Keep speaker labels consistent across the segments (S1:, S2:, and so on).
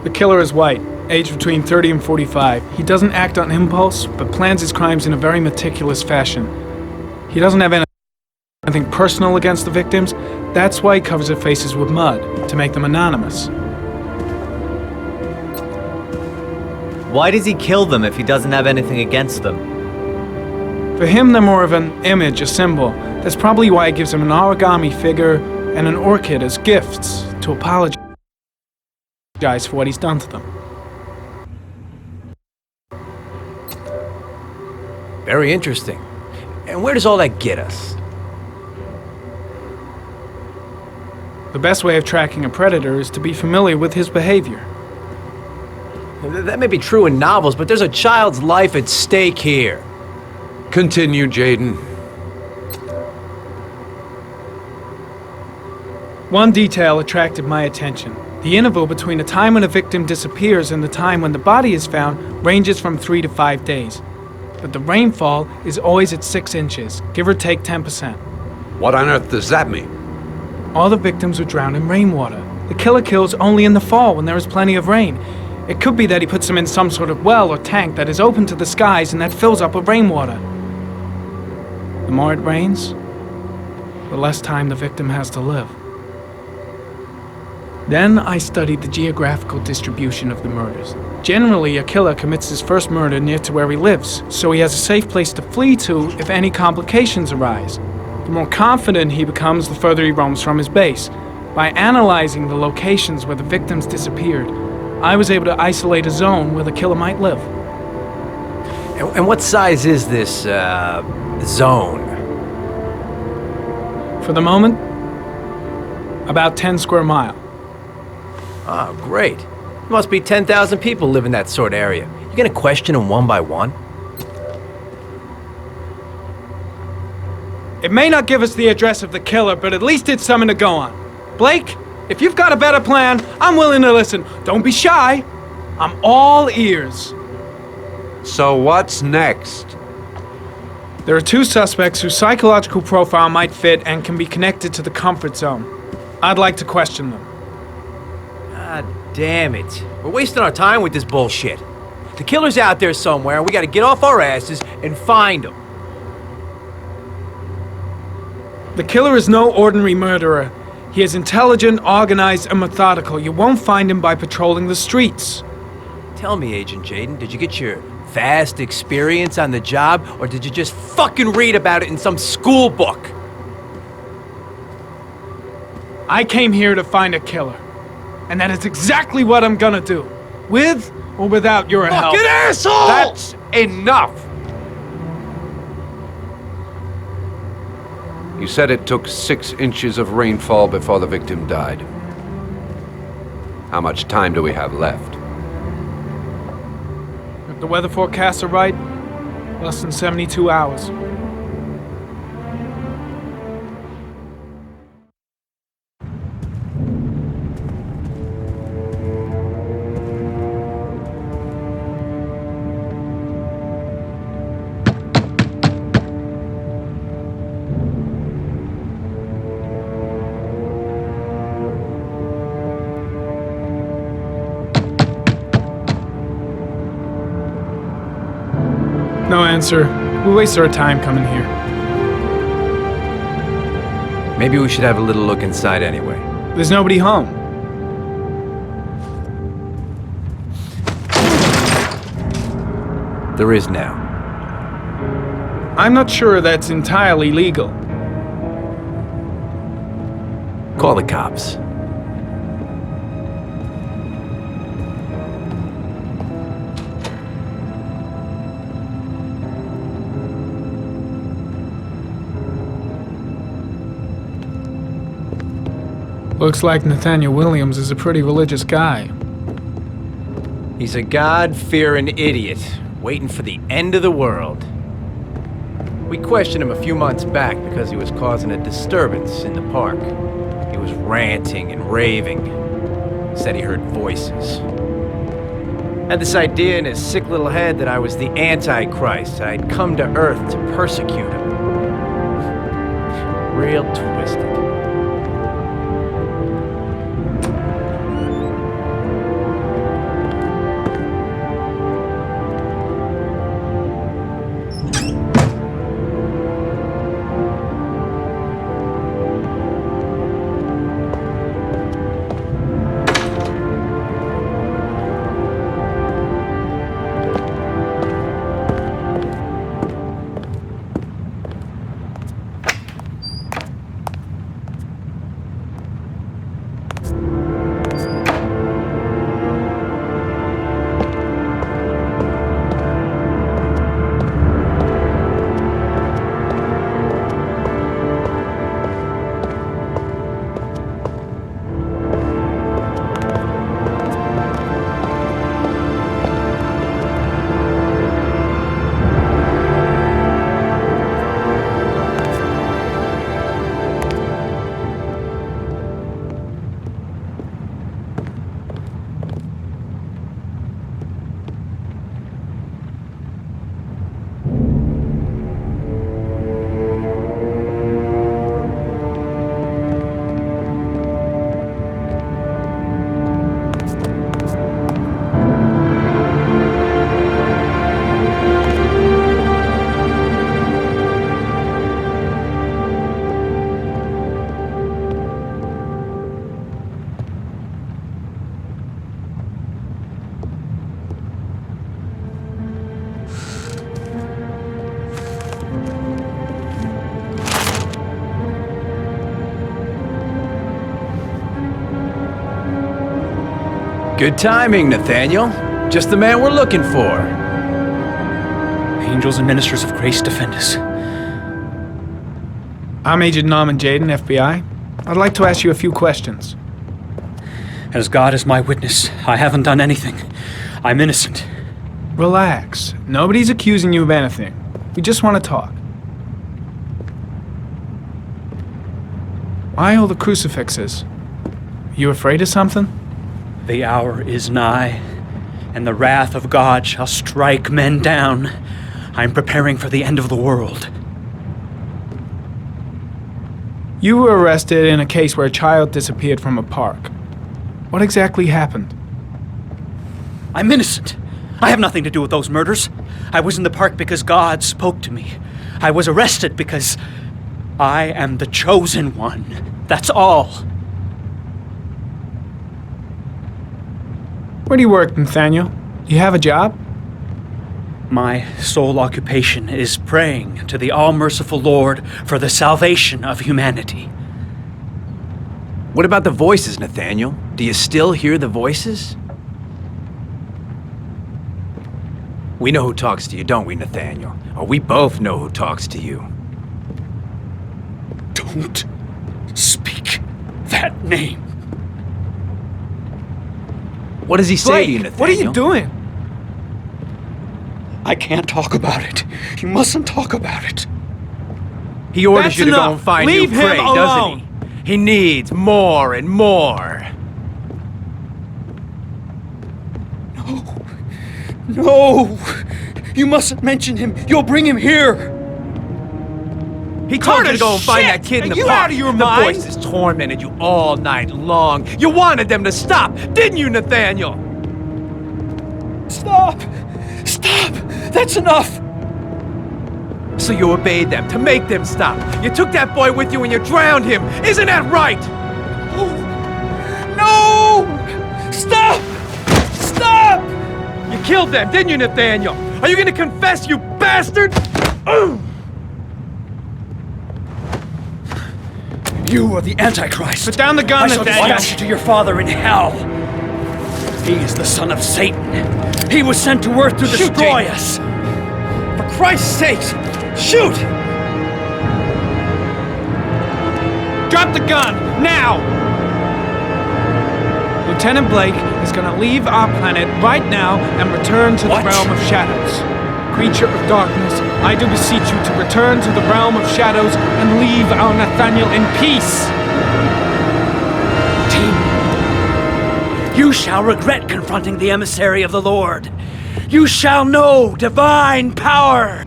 S1: The killer is white, aged between 30 and 45. He doesn't act on impulse, but plans his crimes in a very meticulous fashion. He doesn't have anything personal against the victims. That's why he covers their faces with mud, to make them anonymous.
S2: Why does he kill them if he doesn't have anything against them?
S1: For him, they're more of an image, a symbol. That's probably why he gives them an origami figure and an orchid as gifts to apologize for what he's done to them.
S3: Very interesting. And where does all that get us?
S1: The best way of tracking a predator is to be familiar with his behavior.
S3: That may be true in novels, but there's a child's life at stake here.
S4: Continue, Jayden.
S1: One detail attracted my attention. The interval between the time when a victim disappears and the time when the body is found ranges from 3 to 5 days. But the rainfall is always at 6 inches, give or take 10%.
S4: What on earth does that mean?
S1: All the victims were drowned in rainwater. The killer kills only in the fall when there is plenty of rain. It could be that he puts them in some sort of well or tank that is open to the skies and that fills up with rainwater. The more it rains, the less time the victim has to live. Then I studied the geographical distribution of the murders. Generally, a killer commits his first murder near to where he lives, so he has a safe place to flee to if any complications arise. The more confident he becomes, the further he roams from his base. By analyzing the locations where the victims disappeared, I was able to isolate a zone where the killer might live.
S3: And what size is this, zone?
S1: For the moment, about 10 square miles.
S3: Oh, great. There must be 10,000 people live in that sort of area. You gonna question them one by one?
S1: It may not give us the address of the killer, but at least it's something to go on. Blake, if you've got a better plan, I'm willing to listen. Don't be shy. I'm all ears.
S4: So what's next?
S1: There are 2 suspects whose psychological profile might fit and can be connected to the comfort zone. I'd like to question them.
S3: God damn it. We're wasting our time with this bullshit. The killer's out there somewhere, and we gotta get off our asses and find him.
S1: The killer is no ordinary murderer. He is intelligent, organized, and methodical. You won't find him by patrolling the streets.
S3: Tell me, Agent Jayden, did you get your vast experience on the job, or did you just fucking read about it in some school book?
S1: I came here to find a killer. And that is exactly what I'm gonna do. With or without your help.
S3: Fucking asshole!
S4: That's enough! You said it took 6 inches of rainfall before the victim died. How much time do we have left?
S1: If the weather forecasts are right, less than 72 hours. No answer. We wasted our time coming here.
S3: Maybe we should have a little look inside anyway.
S1: There's nobody home.
S3: There is now.
S1: I'm not sure that's entirely legal.
S3: Call the cops.
S1: Looks like Nathaniel Williams is a pretty religious guy.
S3: He's a God-fearing idiot, waiting for the end of the world. We questioned him a few months back because he was causing a disturbance in the park. He was ranting and raving. Said he heard voices. Had this idea in his sick little head that I was the Antichrist. I'd come to Earth to persecute him. Real twisted. Good timing, Nathaniel. Just the man we're looking for.
S5: Angels and ministers of grace defend us.
S1: I'm Agent Norman Jayden, FBI. I'd like to ask you a few questions.
S5: As God is my witness, I haven't done anything. I'm innocent.
S1: Relax. Nobody's accusing you of anything. We just want to talk. Why all the crucifixes? You afraid of something?
S5: The hour is nigh, and the wrath of God shall strike men down. I'm preparing for the end of the world.
S1: You were arrested in a case where a child disappeared from a park. What exactly happened?
S5: I'm innocent. I have nothing to do with those murders. I was in the park because God spoke to me. I was arrested because I am the chosen one. That's all.
S1: Where do you work, Nathaniel? Do you have a job?
S5: My sole occupation is praying to the all-merciful Lord for the salvation of humanity.
S3: What about the voices, Nathaniel? Do you still hear the voices? We know who talks to you, don't we, Nathaniel? Or we both know who talks to you.
S5: Don't speak that name.
S3: What does he say to you, Nathaniel?
S1: What are you doing?
S5: I can't talk about it. You mustn't talk about it.
S3: He orders
S1: That's
S3: you to go
S1: enough.
S3: and find
S1: Leave
S3: new
S1: him
S3: prey,
S1: alone.
S3: doesn't he? He needs more and more.
S5: No! You mustn't mention him. You'll bring him here.
S3: He told you to go and find
S1: shit!
S3: that kid in
S1: Are
S3: the
S1: you
S3: park.
S1: out of your
S3: the
S1: mind?
S3: voices tormented you all night long. You wanted them to stop, didn't you, Nathaniel?
S5: Stop! Stop! That's enough!
S3: So you obeyed them to make them stop. You took that boy with you and you drowned him. Isn't that right?
S5: No! Stop! Stop!
S3: You killed them, didn't you, Nathaniel? Are you gonna confess, you bastard?
S5: You are the Antichrist.
S1: Put down the gun,
S5: I shall
S1: Nathaniel.
S5: dispatch you to your father in hell. He is the son of Satan. He was sent to earth to
S3: Shoot,
S5: destroy
S3: Jake.
S5: us.
S3: For Christ's sakes, shoot!
S1: Drop the gun, now! Lieutenant Blake is gonna leave our planet right now and return to
S5: What?
S1: the realm of shadows. Creature of darkness, I do beseech you to return to the realm of shadows and leave our Nathaniel in peace!
S5: You shall regret confronting the emissary of the Lord. You shall know divine power.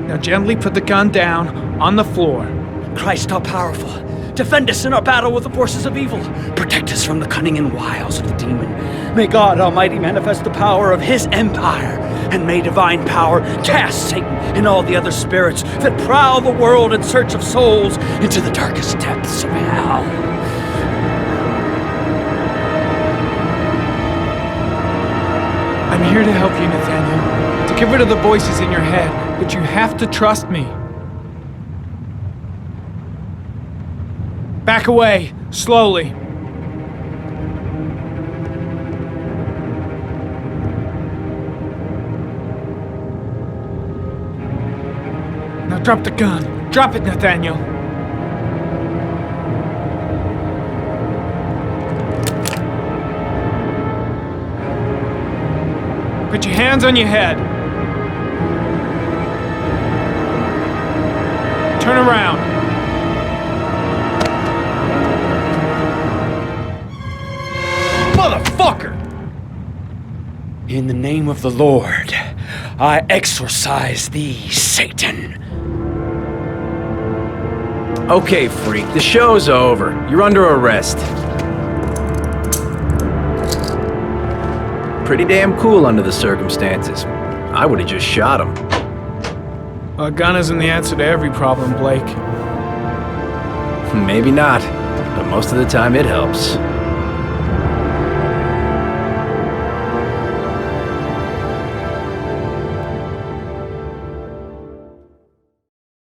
S1: Now gently put the gun down on the floor.
S5: Christ all powerful, defend us in our battle with the forces of evil. Protect us from the cunning and wiles of the demon. May God Almighty manifest the power of His empire, and may divine power cast Satan and all the other spirits that prowl the world in search of souls into the darkest depths of hell.
S1: I'm here to help you, Nathaniel. To get rid of the voices in your head, but you have to trust me. Back away, slowly. Now drop the gun. Drop it, Nathaniel. Put your hands on your head. Turn around.
S3: Motherfucker!
S5: In the name of the Lord, I exorcise thee, Satan.
S3: Okay, freak, the show's over. You're under arrest. Pretty damn cool under the circumstances. I would've just shot him.
S1: A gun isn't the answer to every problem, Blake.
S3: Maybe not, but most of the time it helps.